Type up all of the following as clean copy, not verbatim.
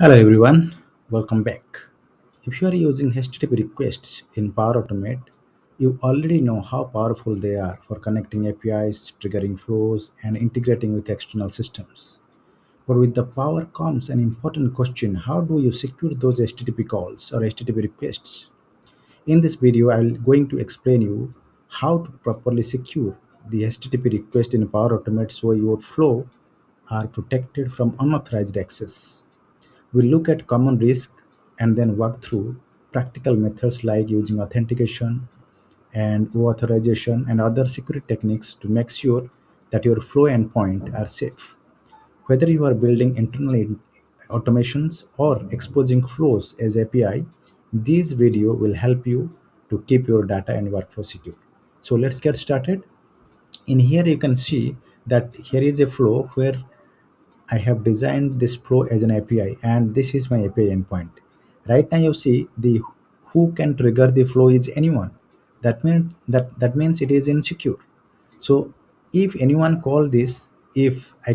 Hello everyone, welcome back. If you are using HTTP requests in Power Automate, you already know how powerful they are for connecting APIs, triggering flows, and integrating with external systems. But with the power comes an important question: how do you secure those HTTP calls or HTTP requests? In this video, I will going to explain you how to properly secure the HTTP request in Power Automate so your flow are protected from unauthorized access. We'll look at common risks and then work through practical methods like using authentication and authorization and other security techniques to make sure that your flow endpoint are safe. Whether you are building internal automations or exposing flows as API, this video will help you to keep your data and workflow secure. So let's get started. In here you can see that here is a flow where I have designed this flow as an API, and this is my API endpoint. Right now you see the who can trigger the flow is anyone. That means it is insecure. So if anyone call this, if I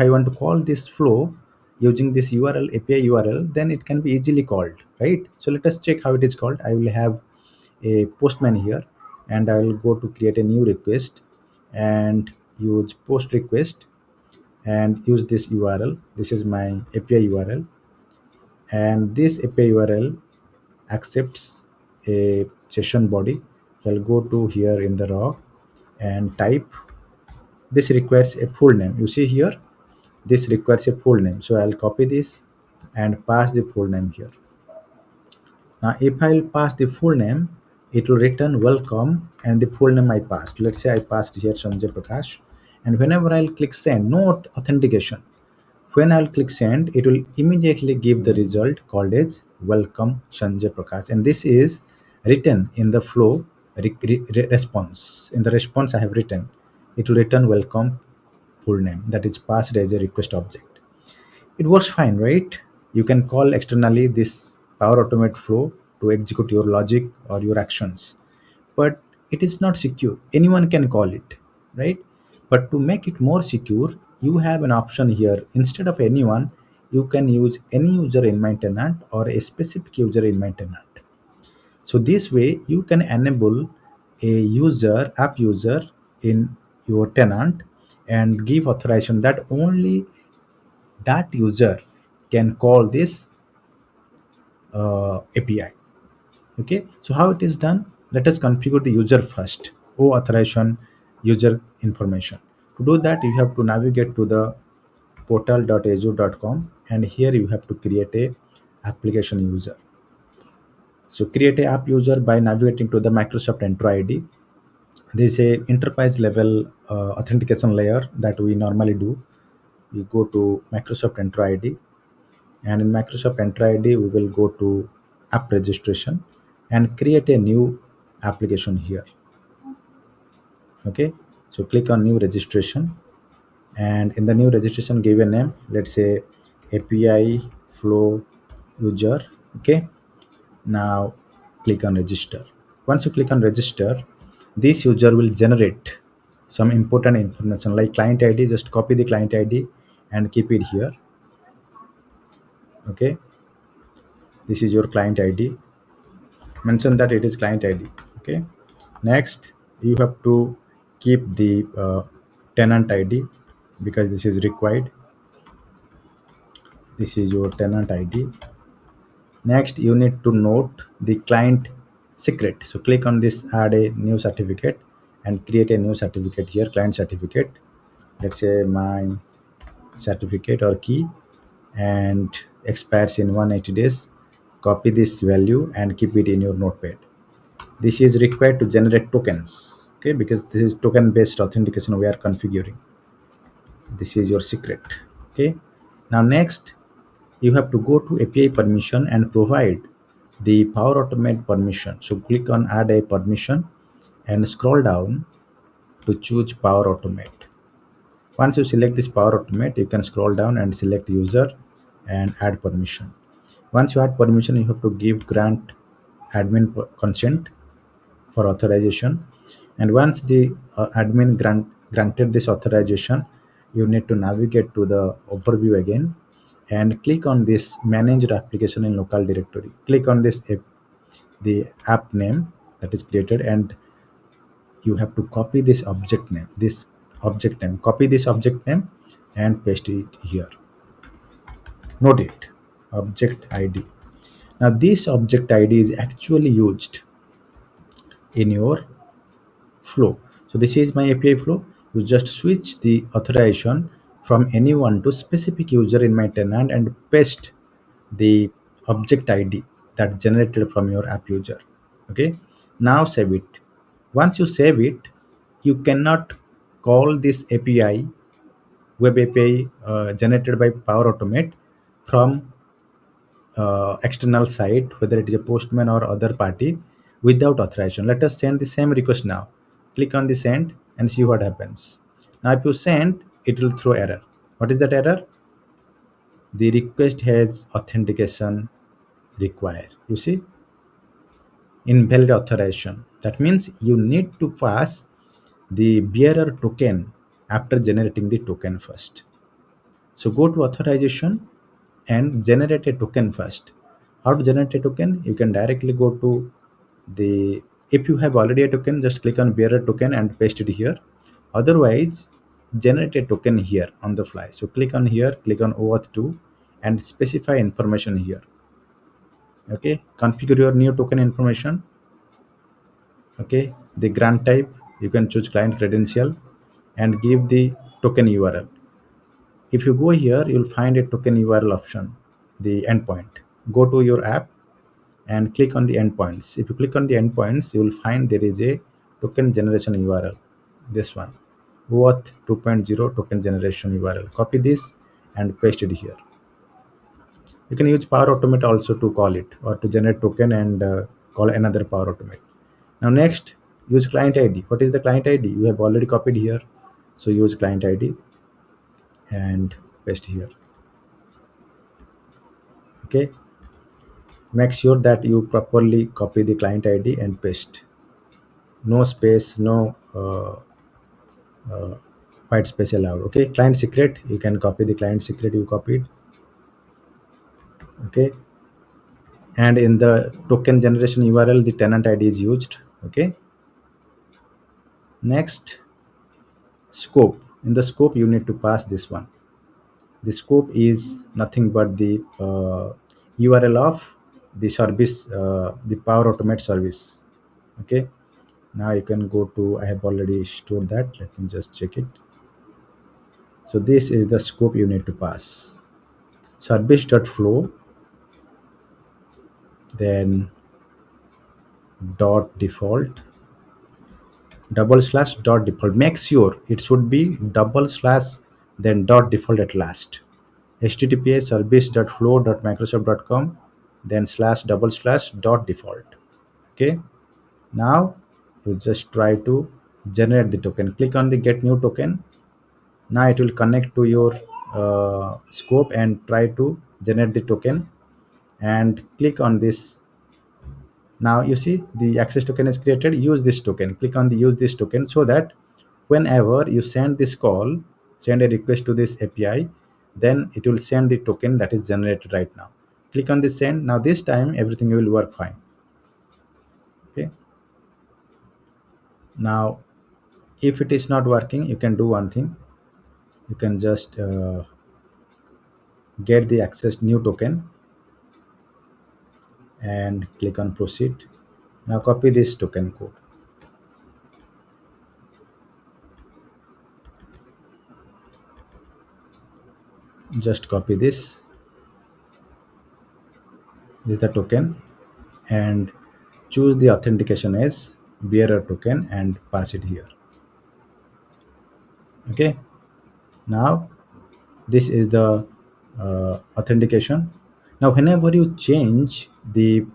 want to call this flow using this URL API URL, then it can be easily called, right? So let us check how it is called. I will have a postman here, and I will go to create a new request and use post request and use this URL. This is my API URL, and this API URL accepts a session body. So I'll go to here in the raw and type. This requires a full name. You see here, this requires a full name. So I'll copy this and pass the full name here. Now, if I'll pass the full name, it will return welcome and the full name I passed. Let's say I passed here Sanjay Prakash, and whenever I'll click send, no authentication. When I'll click send, it will immediately give the result called as welcome Sanjay Prakash, and this is written in the flow response. In the response I have written, it will return welcome full name that is passed as a request object. It works fine, right? You can call externally this Power Automate flow to execute your logic or your actions, but it is not secure. Anyone can call it, right? But to make it more secure, you have an option here. Instead of anyone, you can use any user in my tenant or a specific user in my tenant. So this way you can enable a app user in your tenant and give authorization that only that user can call this API. Okay, so how it is done? Let us configure the user first. Authorization user information. To do that, you have to navigate to the portal.azure.com, and here you have to create a application user. So create a app user by navigating to the Microsoft Entra ID. This is a enterprise level authentication layer that we normally do. We go to Microsoft Entra ID, and in Microsoft Entra ID we will go to app registration and create a new application here. Okay, so click on new registration, and in the new registration give a name. Let's say API flow user. Okay, now click on register. Once you click on register, this user will generate some important information like client ID. Just copy the client ID and keep it here. Okay, this is your client ID. Mention that it is client ID. Okay, next you have to keep the tenant ID because this is required. This is your tenant ID. Next you need to note the client secret. So click on this add a new certificate and create a new certificate here, client certificate. Let's say my certificate or key, and expires in 180 days. Copy this value and keep it in your notepad. This is required to generate tokens, okay, because this is token based authentication we are configuring. This is your secret. Okay, now next you have to go to API permission and provide the Power Automate permission. So click on add a permission and scroll down to choose Power Automate. Once you select this Power Automate, you can scroll down and select user and add permission. Once you add permission, you have to give grant admin consent for authorization. And once the admin granted this authorization, you need to navigate to the overview again and click on this manage your application in local directory. Click on this app, the app name that is created, and you have to copy this object name, copy this object name and paste it here. Note it, object id. Now this object id is actually used in your flow. So this is my API flow. You just switch the authorization from anyone to specific user in my tenant and paste the object ID that generated from your app user. Okay. Now save it. Once you save it, you cannot call this API, web API generated by Power Automate from external site, whether it is a postman or other party, without authorization. Let us send the same request now. Click on the send and see what happens. Now, if you send, it will throw error. What is that error? The request has authentication required. You see, invalid authorization. That means you need to pass the bearer token after generating the token first. So go to authorization and generate a token first. How to generate a token? You can directly go to the, if you have already a token, just click on bearer token and paste it here. Otherwise, generate a token here on the fly. So click on here, click on OAuth 2 and specify information here. Okay, configure your new token information. Okay, the grant type, you can choose client credential and give the token URL. If you go here, you'll find a token URL option, the endpoint. Go to your app and click on the endpoints. If you click on the endpoints, you will find there is a token generation URL. This one, OAuth 2.0 token generation URL. Copy this and paste it here. You can use Power Automate also to call it or to generate token and call another Power Automate. Now next, use client ID. What is the client ID? You have already copied here. So use client ID and paste here. Okay, make sure that you properly copy the client ID and paste. No space, no white space allowed. Okay, client secret, you can copy the client secret you copied. Okay, and in the token generation URL, the tenant ID is used. Okay, next, scope. In the scope, you need to pass this one. The scope is nothing but the URL of the service, the Power Automate service. Okay, now you can go to, I have already stored that, let me just check it. So this is the scope you need to pass. Service.flow, then dot default, double slash dot default. Make sure it should be double slash then dot default at last. HTTPS service.flow.microsoft.com, then slash double slash dot default. Okay, now you just try to generate the token. Click on the get new token. Now it will connect to your scope and try to generate the token, and click on this. Now you see the access token is created. Use this token. Click on the use this token so that whenever you send this call, send a request to this API, then it will send the token that is generated right now. Click on the send. Now this time everything will work fine. Okay, now if it is not working, you can do one thing. You can just get the access new token and click on proceed. Now copy this token code. Just copy this. This is the token, and choose the authentication as bearer token and pass it here. Okay, now this is the authentication. Now whenever you change the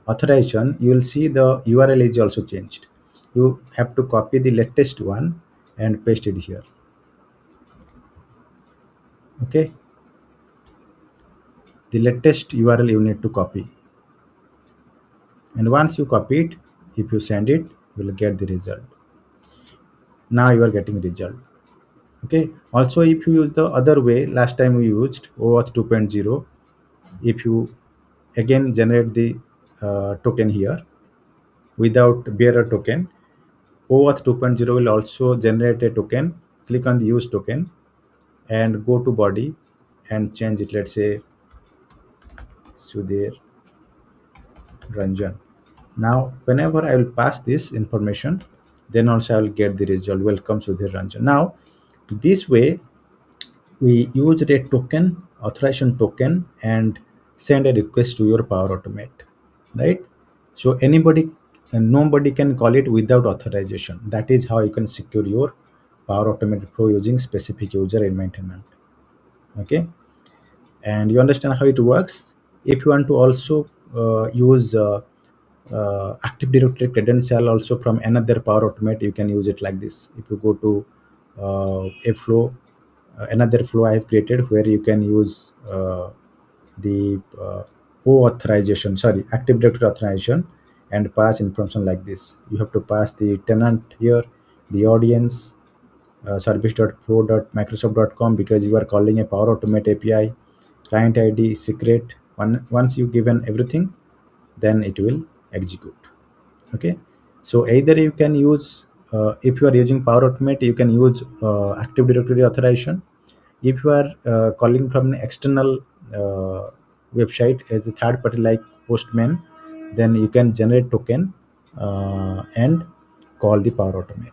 authorization, you will see the URL is also changed. You have to copy the latest one and paste it here. Okay, the latest URL you need to copy, and once you copy it, if you send it, you will get the result. Now you are getting result. Okay. Also, if you use the other way, last time we used OAuth 2.0, if you again generate the token here without bearer token, OAuth 2.0 will also generate a token. Click on the use token and go to body and change it. Let's say Sudhir Ranjan. Now, whenever I will pass this information, then also I will get the result. Welcome Sudhir Ranjan. Now, this way we used a token, authorization token, and send a request to your Power Automate, right? So anybody and nobody can call it without authorization. That is how you can secure your Power Automate Pro using specific user environment. Okay, and you understand how it works. If you want to also use active directory credential also from another Power Automate, you can use it like this. If you go to a flow, another flow I have created where you can use the authorization, sorry, active directory authorization, and pass information like this. You have to pass the tenant here, the audience, service.pro.microsoft.com, because you are calling a Power Automate API, client ID, secret. Once you given everything, then it will execute. Okay, so either you can use if you are using Power Automate, you can use Active Directory authorization. If you are calling from an external website as a third party like Postman, then you can generate token and call the Power Automate.